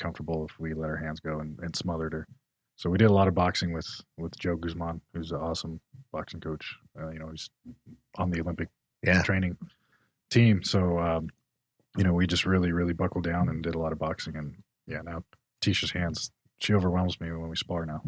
comfortable if we let our hands go and smothered her. So we did a lot of boxing with Joe Guzman, who's an awesome boxing coach. He's on the Olympic training team. So, we just really, really buckled down and did a lot of boxing. And now Tecia's hands, she overwhelms me when we spar now.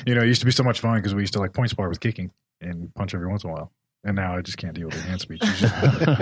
It used to be so much fun because we used to like point spar with kicking and punch every once in a while. And now I just can't deal with her hand speed.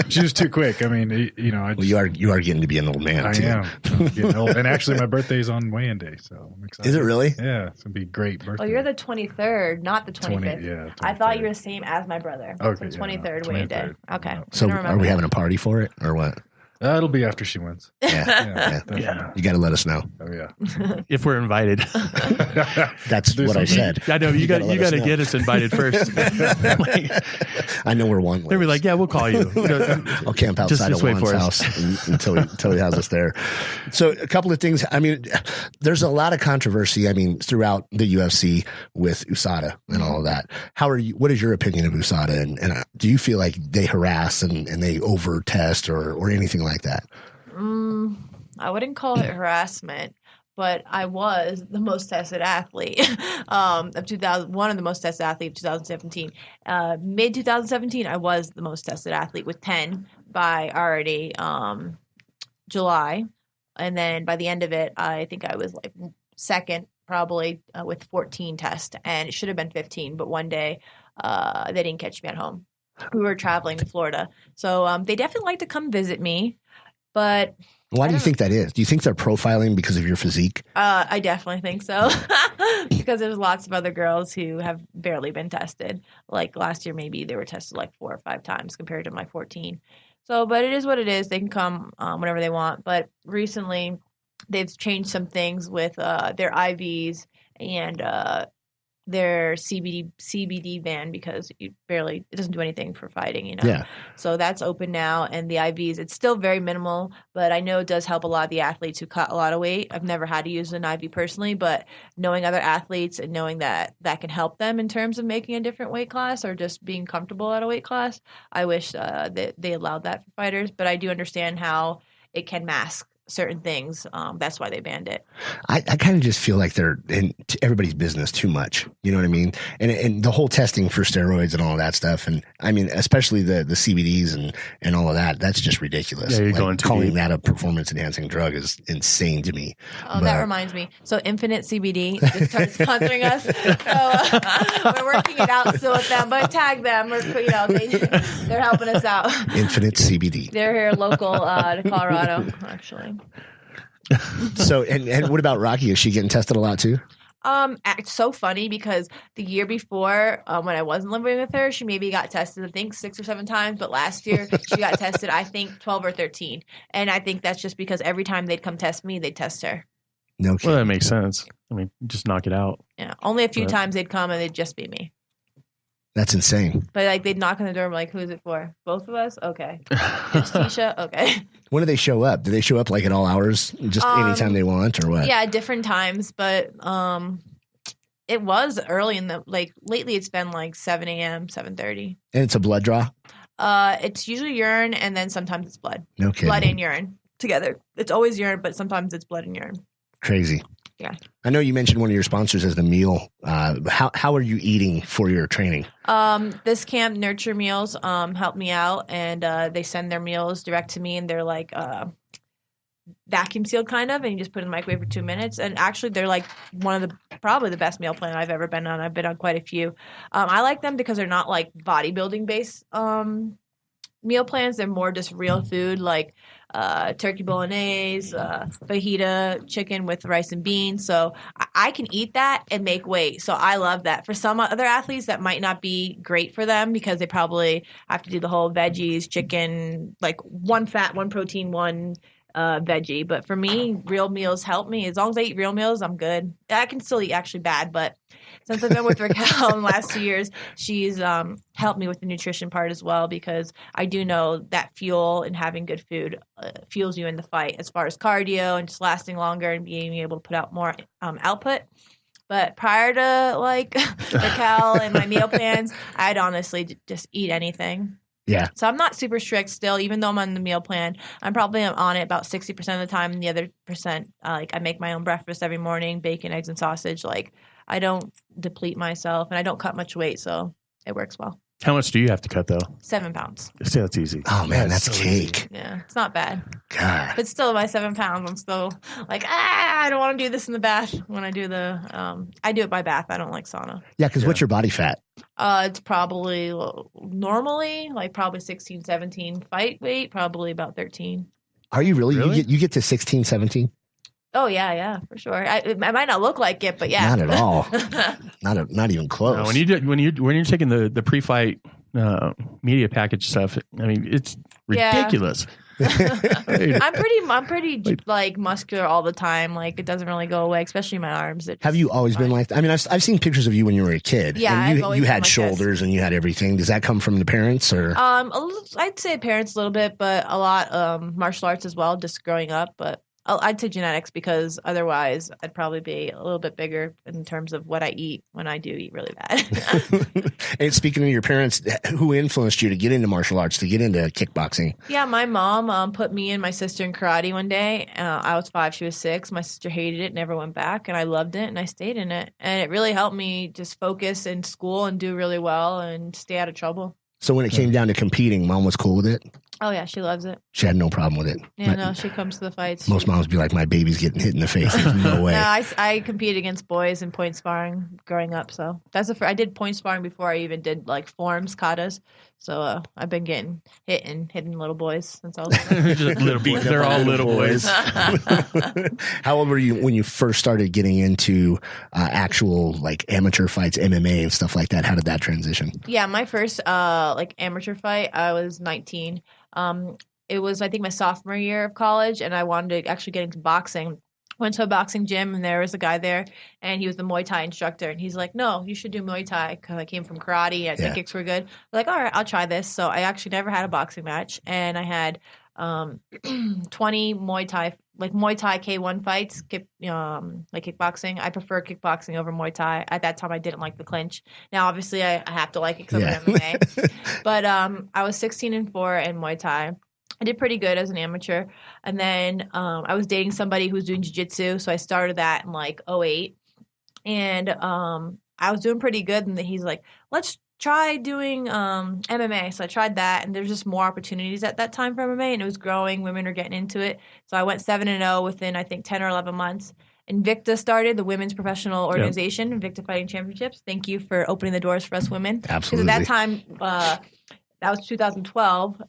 She's just too quick. I mean, you are getting to be an old man. I am. I'm getting old. And actually, my birthday's on weigh-in day, so I'm excited. Is it really? Yeah, it's gonna be a great birthday. Oh, you're the 23rd, not the 25th. 23rd. I thought you were the same as my brother. Okay, so 23rd weigh-in day. Okay. Yeah. So are we having a party for it or what? It'll be after she wins. Yeah. You got to let us know. Oh yeah. If we're invited. That's what I said. I know you got to get us invited first. I know we're one. They'll be like, yeah, we'll call you. I'll camp outside of Juan's house until he has us there. So a couple of things. I mean, there's a lot of controversy. I mean, throughout the UFC with USADA and all of that. What is your opinion of USADA? And do you feel like they harass and they over test or anything like that? I wouldn't call it harassment, but I was the most tested athlete of 2000. One of the most tested athletes of 2017. Mid 2017, I was the most tested athlete with 10 by already July, and then by the end of it, I think I was like second probably with 14 tests, and it should have been 15, but one day they didn't catch me at home. We were traveling to Florida. So they definitely like to come visit me, but... Why do you think that is? Do you think they're profiling because of your physique? I definitely think so. Because there's lots of other girls who have barely been tested. Like last year, maybe they were tested like 4 or 5 times compared to my 14. So, but it is what it is. They can come whenever they want. But recently, they've changed some things with their IVs and their CBD ban because it doesn't do anything for fighting, Yeah. So that's open now, and the IVs, it's still very minimal, but I know it does help a lot of the athletes who cut a lot of weight. I've never had to use an IV personally, but knowing other athletes and knowing that can help them in terms of making a different weight class or just being comfortable at a weight class, I wish that they allowed that for fighters, but I do understand how it can mask certain things. That's why they banned it. I kind of just feel like they're in everybody's business too much. You know what I mean? And the whole testing for steroids and all of that stuff. And I mean, especially the CBDs and all of that, that's just ridiculous. Yeah, you're like, going too calling deep. that a performance enhancing drug is insane to me. Oh, that reminds me. So Infinite CBD just started sponsoring us. So we're working it out still with them, but tag them. They're helping us out. Infinite CBD. They're here local to Colorado, actually. So, and what about Rocky? Is she getting tested a lot too? It's so funny because the year before, when I wasn't living with her, she maybe got tested, I think 6 or 7 times. But last year she got tested, I think 12 or 13. And I think that's just because every time they'd come test me, they'd test her. No kidding. Well, that makes sense. I mean, just knock it out. Yeah. Only a few times they'd come and they'd just be me. That's insane. But like they'd knock on the door and be like, who's it for? Both of us? Okay. It's Tecia? Okay. When do they show up? Do they show up like at all hours? Just anytime they want or what? Yeah, different times. But it was early lately it's been like 7 a.m., 7:30. And it's a blood draw? It's usually urine and then sometimes it's blood. No kidding. Blood and urine together. It's always urine, but sometimes it's blood and urine. Crazy. Yeah. I know you mentioned one of your sponsors as the meal. How are you eating for your training? This camp, Nurture Meals, helped me out, and they send their meals direct to me, and they're like vacuum sealed kind of, and you just put it in the microwave for 2 minutes. And actually, they're like probably the best meal plan I've ever been on. I've been on quite a few. I like them because they're not like bodybuilding based meal plans. They're more just real food like turkey bolognese, fajita chicken with rice and beans. So I can eat that and make weight. So I love that. For some other athletes, that might not be great for them because they probably have to do the whole veggies, chicken, like 1 fat, 1 protein, 1 veggie. But for me, real meals help me. As long as I eat real meals, I'm good. I can still eat actually bad, but since I've been with Raquel in the last 2 years, she's helped me with the nutrition part as well because I do know that fuel and having good food fuels you in the fight as far as cardio and just lasting longer and being able to put out more output. But prior to like Raquel and my meal plans, I'd honestly just eat anything. Yeah. So I'm not super strict still, even though I'm on the meal plan. I'm probably on it about 60% of the time. And the other percent, like I make my own breakfast every morning, bacon, eggs, and sausage. Like I don't deplete myself and I don't cut much weight. So it works well. How much do you have to cut though? 7 pounds. See, that's easy. Oh man, that's so cake. easy. Yeah, it's not bad. God. But still, my 7 pounds, I'm still like, I don't want to do this in the bath. When I do I do it by bath. I don't like sauna. Yeah, because what's your body fat? It's probably normally like probably 16, 17. Fight weight, probably about 13. Are you really? You get to 16, 17? Oh yeah, for sure. I might not look like it, but yeah, Not at all. not even close. No, when you're taking the pre-fight media package stuff, I mean, it's ridiculous. I'm pretty like muscular all the time. Like it doesn't really go away, especially my arms. Have you always been like that? I mean, I've seen pictures of you when you were a kid. Yeah, and you had like shoulders and you had everything. Does that come from the parents or? I'd say parents a little bit, but a lot martial arts as well. Just growing up, but. I'd say genetics because otherwise I'd probably be a little bit bigger in terms of what I eat when I do eat really bad. And speaking of your parents, who influenced you to get into martial arts, to get into kickboxing? Yeah, my mom put me and my sister in karate one day. I was 5, she was 6. My sister hated it, never went back, and I loved it, and I stayed in it. And it really helped me just focus in school and do really well and stay out of trouble. So when it came down to competing, mom was cool with it? Oh, yeah, she loves it. She had no problem with it? Yeah, no, she comes to the fights. Most moms be like, my baby's getting hit in the face. There's no way. No, I compete against boys in point sparring growing up, so that's I did point sparring before I even did like forms, katas. So I've been getting hitting little boys since I was little boys. They're all little boys. How old were you when you first started getting into actual like amateur fights, MMA and stuff like that? How did that transition? Yeah, my first like amateur fight, I was 19. It was I think my sophomore year of college, and I wanted to actually get into boxing. Went to a boxing gym, and there was a guy there, and he was the Muay Thai instructor. And he's like, no, you should do Muay Thai because I came from karate. I think kicks were good. I'm like, all right, I'll try this. So I actually never had a boxing match, and I had 20 Muay Thai K1 fights, like kickboxing. I prefer kickboxing over Muay Thai. At that time, I didn't like the clinch. Now, obviously, I have to like it because I'm MMA. But I was 16-4 in Muay Thai. I did pretty good as an amateur. And then I was dating somebody who was doing jiu-jitsu. So I started that in like 2008. And I was doing pretty good. And then he's like, let's try doing MMA. So I tried that. And there's just more opportunities at that time for MMA. And it was growing. Women are getting into it. So I went 7-0 within, I think, 10 or 11 months. Invicta started, the women's professional organization, Invicta Fighting Championships. Thank you for opening the doors for us women. Absolutely. Because at that time, that was 2012,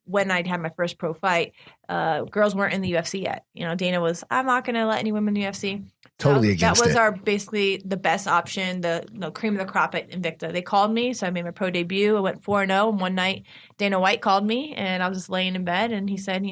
when I'd had my first pro fight, girls weren't in the UFC yet. You know, Dana was, I'm not going to let any women in the UFC. Totally against it. That was our basically the best option, the cream of the crop at Invicta. They called me, so I made my pro debut. I went 4-0, and one night Dana White called me, and I was just laying in bed, and he said,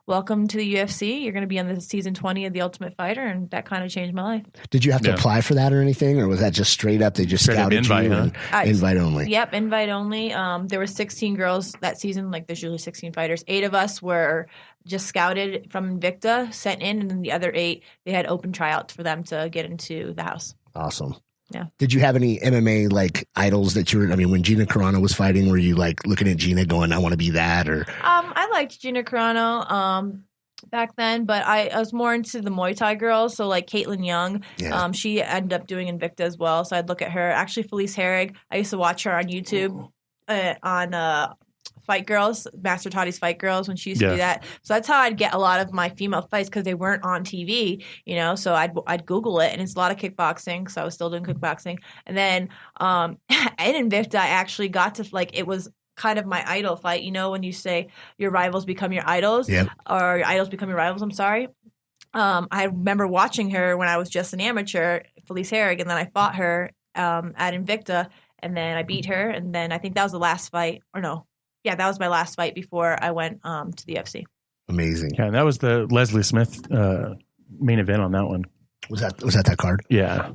welcome to the UFC. You're going to be on the season 20 of The Ultimate Fighter, and that kind of changed my life. Did you have to apply for that or anything, or was that just straight up? They just scouted invite, you and invite only? Yep, invite only. There were 16 girls that season. Like there's usually 16 fighters. 8 of us were just scouted from Invicta, sent in, and then the other 8, they had open tryouts for them to get into the house. Awesome. Yeah. Did you have any MMA like idols that when Gina Carano was fighting, were you like looking at Gina going, I want to be that? Or I liked Gina Carano back then, but I was more into the Muay Thai girls. So like Caitlin Young, she ended up doing Invicta as well. So I'd look at her. Actually, Felice Herrig, I used to watch her on YouTube on Fight Girls, Master Toddy's Fight Girls, when she used to do that. So that's how I'd get a lot of my female fights because they weren't on TV, so I'd Google it, and it's a lot of kickboxing. So I was still doing kickboxing. And then in Invicta, I actually got to, it was kind of my idol fight. When you say your rivals become your idols, or your idols become your rivals, I'm sorry. I remember watching her when I was just an amateur, Felice Herrig, and then I fought her at Invicta, and then I beat her, and then I think that was the last fight, or no. Yeah, that was my last fight before I went to the UFC. Amazing. Yeah, and that was the Leslie Smith main event on that one. Was that card? Yeah.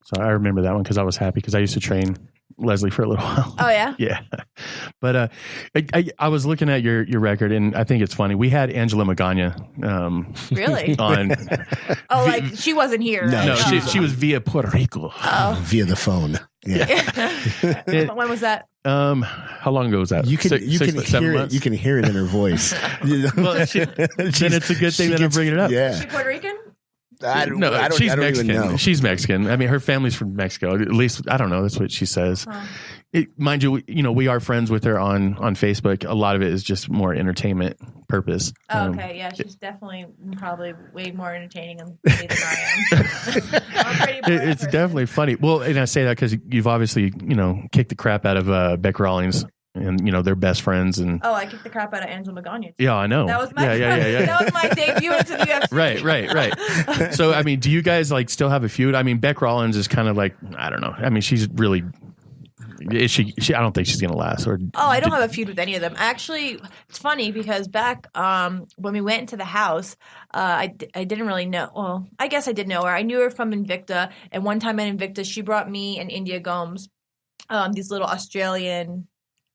So I remember that one because I was happy because I used to train Leslie for a little while. Oh, yeah? Yeah. But I was looking at your record, and I think it's funny. We had Angela Magana. Really? On she wasn't here. No, she was via Puerto Rico. Via the phone. Yeah. When was that? How long ago was that? You can hear it. You can hear it in her voice. Well, then it's a good thing that I'm bringing it up. Is she Puerto Rican? I don't she's Mexican. even know. She's Mexican. I mean, her family's from Mexico. At least, I don't know. That's what she says. Huh. Mind you, we are friends with her on Facebook. A lot of it is just more entertainment purpose. Oh, okay, yeah, she's definitely probably way more entertaining than I am. It's definitely funny. Well, and I say that because you've obviously, kicked the crap out of Beck Rawlings. And they're best friends, and I kicked the crap out of Angela Magana. Yeah, I know. That was my that was my debut into the UFC. Right. So, I mean, do you guys still have a feud? I mean, Beck Rawlings is kind of I don't know. I mean, she's really. Is she? I don't think she's gonna last. I don't have a feud with any of them. Actually, it's funny because back when we went into the house, I didn't really know. Well, I guess I did know her. I knew her from Invicta, and one time at Invicta, she brought me and India Gomes these little Australian.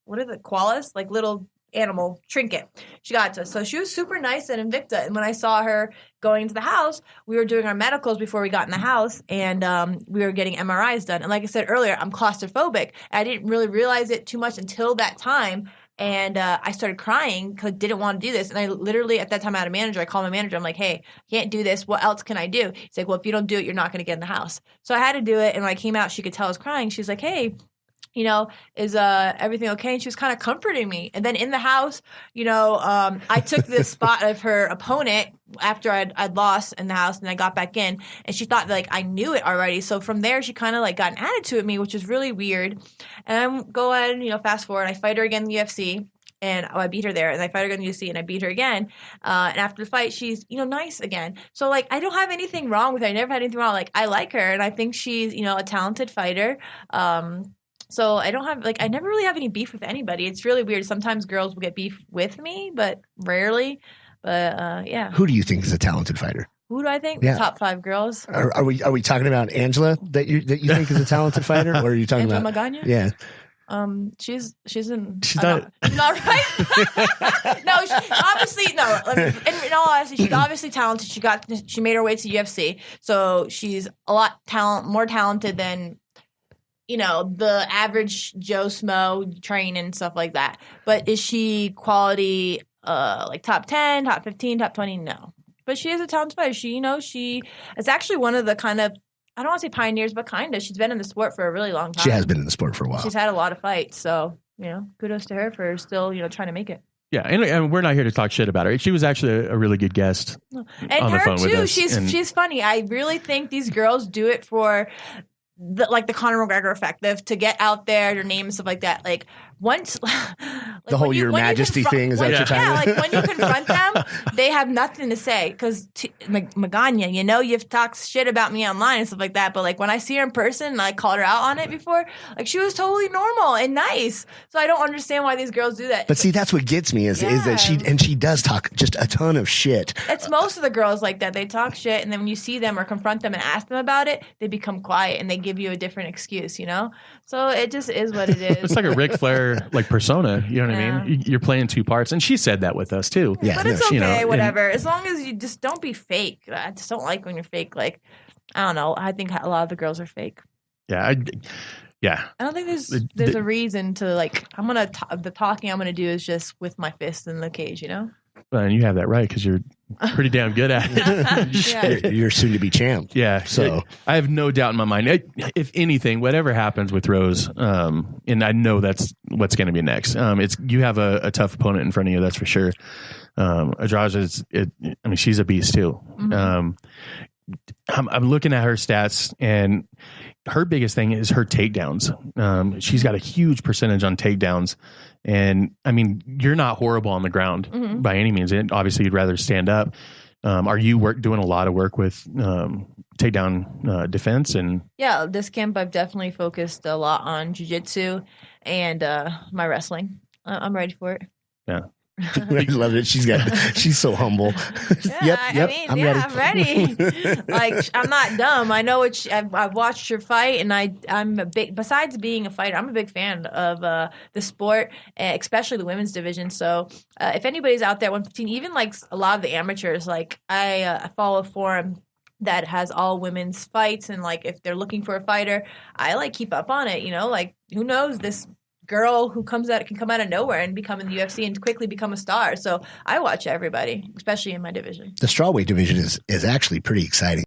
What are the koalas? Like little animal trinket. She got to us. So she was super nice at Invicta. And when I saw her going into the house, we were doing our medicals before we got in the house, and we were getting MRIs done. And like I said earlier, I'm claustrophobic. I didn't really realize it too much until that time. And I started crying because I didn't want to do this. And I literally, at that time, I had a manager. I called my manager. I'm like, hey, I can't do this. What else can I do? He's like, well, if you don't do it, you're not going to get in the house. So I had to do it. And when I came out, she could tell I was crying. She's like, hey, is everything okay? And she was kind of comforting me. And then in the house, I took this spot of her opponent after I'd lost in the house, and I got back in, and she thought I knew it already. So from there, she kind of got an attitude at me, which is really weird. And I go ahead and fast forward, I fight her again in the UFC. And I beat her there, and I fight her again in the UFC, and I beat her again. And after the fight, she's, nice again. So, I don't have anything wrong with her. I never had anything wrong. I like her, and I think she's, a talented fighter. So I don't have I never really have any beef with anybody. It's really weird. Sometimes girls will get beef with me, but rarely. But yeah. Who do you think is a talented fighter? Who do I think? Yeah. The top 5 girls. Are we talking about Angela that you think is a talented fighter, or are you talking Angela about Magana? Yeah. She's not right. No, obviously no. In all honesty, she's obviously talented. She made her way to the UFC, so she's a lot more talented than the average Joe Smo train and stuff like that. But is she quality, top 10, top 15, top 20? No. But she is a talented fighter. She is actually one of the kind of, I don't want to say pioneers, but kind of. She's been in the sport for a really long time. She has been in the sport for a while. She's had a lot of fights. So, kudos to her for still, trying to make it. Yeah, and we're not here to talk shit about her. She was actually a really good guest and on the phone too, with us. She's funny. I really think these girls do it for the Conor McGregor effect, to get out there, their name and stuff like that. Once the whole Your Majesty thing is that your time. Yeah, when you confront them, they have nothing to say because Magana, you've talked shit about me online and stuff like that, but when I see her in person, and I called her out on it before, she was totally normal and nice. So I don't understand why these girls do that. But see, that's what gets me is that she does talk just a ton of shit. It's most of the girls like that. They talk shit, and then when you see them or confront them and ask them about it, they become quiet and they give you a different excuse. So it just is what it is. It's like a Ric Flair persona, you know what I mean? You're playing 2 parts, and she said that with us too. Yeah, but it's okay, whatever. As long as you just don't be fake. I just don't like when you're fake. I don't know. I think a lot of the girls are fake. Yeah, I don't think there's a reason to the talking I'm gonna do is just with my fists in the cage, Well, and you have that right because you're pretty damn good at it. You're soon to be champ. Yeah. So I have no doubt in my mind. If anything, whatever happens with Rose, and I know that's what's going to be next. You have a tough opponent in front of you, that's for sure. Adraja she's a beast too. Mm-hmm. I'm looking at her stats, and her biggest thing is her takedowns. She's got a huge percentage on takedowns. And you're not horrible on the ground by any means. And obviously, you'd rather stand up. Are you doing a lot of work with takedown defense? And yeah, this camp I've definitely focused a lot on jiu-jitsu and my wrestling. I'm ready for it. Yeah. I love it. She's so humble. Yeah, I'm ready. I'm not dumb. I know I've watched her fight, and I'm a big. Besides being a fighter, I'm a big fan of the sport, especially the women's division. So if anybody's out there, 115, even a lot of the amateurs, I follow Forum that has all women's fights, and like if they're looking for a fighter, I like keep up on it. You know, like who knows, this girl who can come out of nowhere and become in the UFC and quickly become a star. So I watch everybody, especially in my division. The strawweight division is actually pretty exciting.